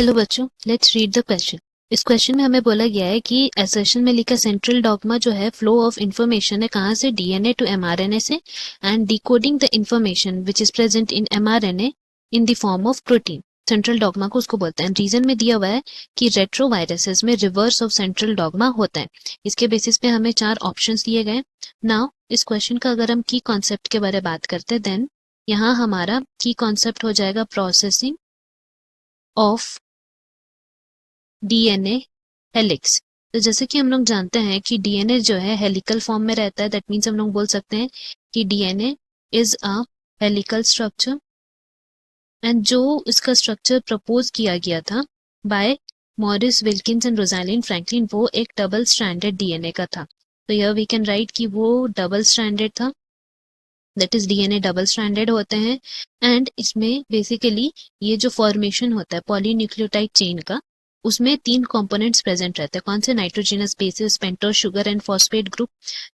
Hello बच्चों, let's read the question. इस question में हमें बोला गया है कि असर्शन में लिखा सेंट्रल डॉगमा जो है फ्लो ऑफ इंफॉर्मेशन है कहाँ से, डीएनए टू एमआरएनए से, and decoding the information which is present in mRNA in the form of protein. Central dogma को उसको बोलते हैं। रीजन में दिया हुआ है कि रेट्रोवायरसेस में रिवर्स ऑफ सेंट्रल डॉगमा होता है। इसके बेसिस पे हमें 4 ऑप्शंस दिए गए। नाउ इस क्वेश्चन का अगर हम की कॉन्सेप्ट के बारे में बात करते हैं, देन यहाँ हमारा की कॉन्सेप्ट हो जाएगा प्रोसेसिंग ऑफ डीएनए हेलिक्स। तो जैसे कि हम लोग जानते हैं कि डीएनए जो है हेलिकल फॉर्म में रहता है, दैट मीन्स हम लोग बोल सकते हैं कि DNA is a helical structure. And जो इसका स्ट्रक्चर प्रपोज किया गया था by Morris Wilkins and Rosalind Franklin, वो एक डबल स्ट्रैंडेड डीएनए का था। तो यह वी कैन राइट कि वो डबल स्ट्रैंडेड था, that is DNA double stranded होते हैं। एंड इसमें बेसिकली ये जो फॉर्मेशन होता है पॉलीन्यूक्लियोटाइड चेन का, उसमें 3 कंपोनेंट्स प्रेजेंट रहते हैं। कौन से? Nitrogenous bases, pentose sugar and phosphate group.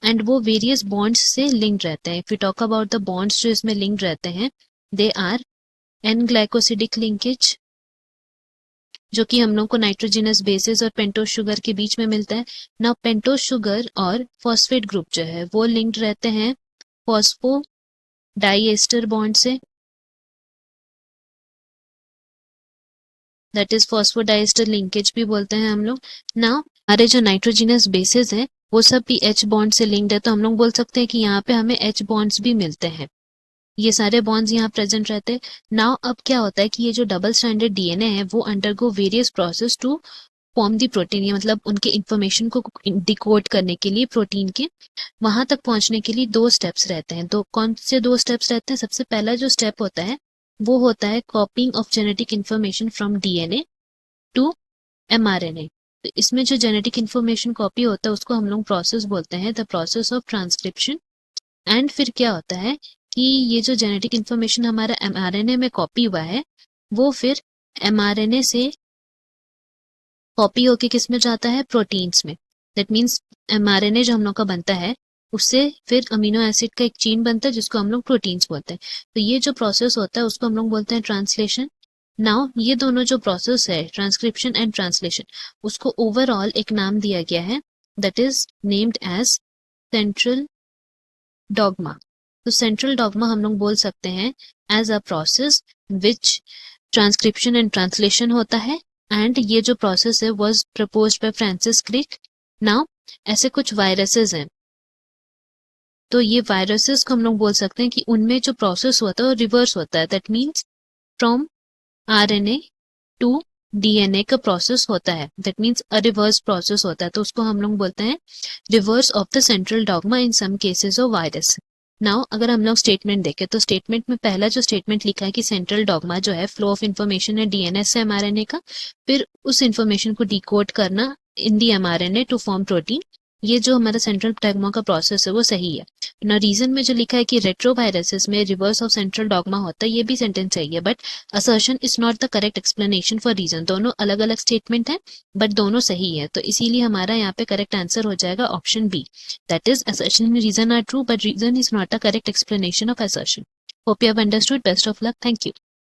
And वो वेरियस बॉन्ड्स से लिंक्ड रहते हैं। If you talk about the bonds जो इसमें लिंक्ड रहते हैं, they are an glycosidic linkage, जो कि हम लोग को नाइट्रोजनस बेसिस और पेंटोज शुगर के बीच में मिलता है। ना पेंटोज शुगर और फॉस्फेट ग्रुप जो है वो लिंक्ड रहते हैं फॉस्फो डाइएस्टर बॉन्ड से, दैट इज फॉस्फोडाइएस्टर लिंकेज भी बोलते हैं हम लोग। ना हमारे जो नाइट्रोजनस बेसिस है वो सब भी H बॉन्ड से लिंक्ड है, तो हम लोग बोल सकते हैं कि यहाँ पे हमें H बॉन्ड्स भी मिलते हैं। ये सारे बॉन्ड्स यहाँ प्रेजेंट रहते हैं। नाउ अब क्या होता है कि ये जो डबल स्ट्रैंडेड डीएनए है वो undergo various process to form the protein. ये मतलब उनके इंफॉर्मेशन को डिकोड करने के लिए प्रोटीन के वहां तक पहुंचने के लिए 2 स्टेप्स रहते हैं। तो कौन से 2 स्टेप्स रहते हैं? सबसे पहला जो स्टेप होता है वो होता है copying of genetic information from DNA to mRNA. तो इसमें जो जेनेटिक इंफॉर्मेशन कॉपी होता है उसको हम लोग प्रोसेस बोलते हैं, the process of transcription. And फिर क्या होता है कि ये जो जेनेटिक इंफॉर्मेशन हमारा एमआरएनए में कॉपी हुआ है वो फिर एमआरएनए से कॉपी होके किस में जाता है? प्रोटीन्स में। दैट मीन्स एमआरएनए जो हम लोग का बनता है उससे फिर अमीनो एसिड का एक चेन बनता है जिसको हम लोग प्रोटीन्स बोलते हैं। तो ये जो प्रोसेस होता है उसको हम लोग बोलते हैं ट्रांसलेशन। नाउ ये दोनों जो प्रोसेस है ट्रांसक्रिप्शन एंड ट्रांसलेशन, उसको ओवरऑल एक नाम दिया गया है, that is named as central dogma. तो सेंट्रल डॉगमा हम लोग बोल सकते हैं as a process which transcription and translation होता है। एंड ये जो प्रोसेस है was proposed by Francis Crick. Now ऐसे कुछ वायरसेस हैं, तो ये वायरसेस को हम लोग बोल सकते हैं कि उनमें जो प्रोसेस होता है वो रिवर्स होता है, that means from RNA to DNA का प्रोसेस होता है, that means a reverse process होता है। तो उसको हम लोग बोलते हैं reverse of the central dogma in some cases of virus. Now अगर हम लोग स्टेटमेंट देखें तो स्टेटमेंट में पहला जो स्टेटमेंट लिखा है कि सेंट्रल डॉगमा जो है फ्लो ऑफ इंफॉर्मेशन है डीएनए से एमआरएनए का, फिर उस इंफॉर्मेशन को डिकोड करना इन दी एमआरएनए टू फॉर्म प्रोटीन। ये जो हमारा सेंट्रल डॉगमा का प्रोसेस है वो सही है ना। रीजन में जो लिखा है कि रेट्रोवायरसेस में रिवर्स ऑफ सेंट्रल डॉगमा होता है, ये भी सेंटेंस सही है, but assertion is not the correct explanation for reason. दोनों अलग अलग स्टेटमेंट है बट दोनों सही है, तो इसीलिए हमारा यहाँ पे करेक्ट आंसर हो जाएगा option B, that is assertion and reason are true but reason is not a correct explanation of assertion. Hope you have understood. Best of luck. Thank you.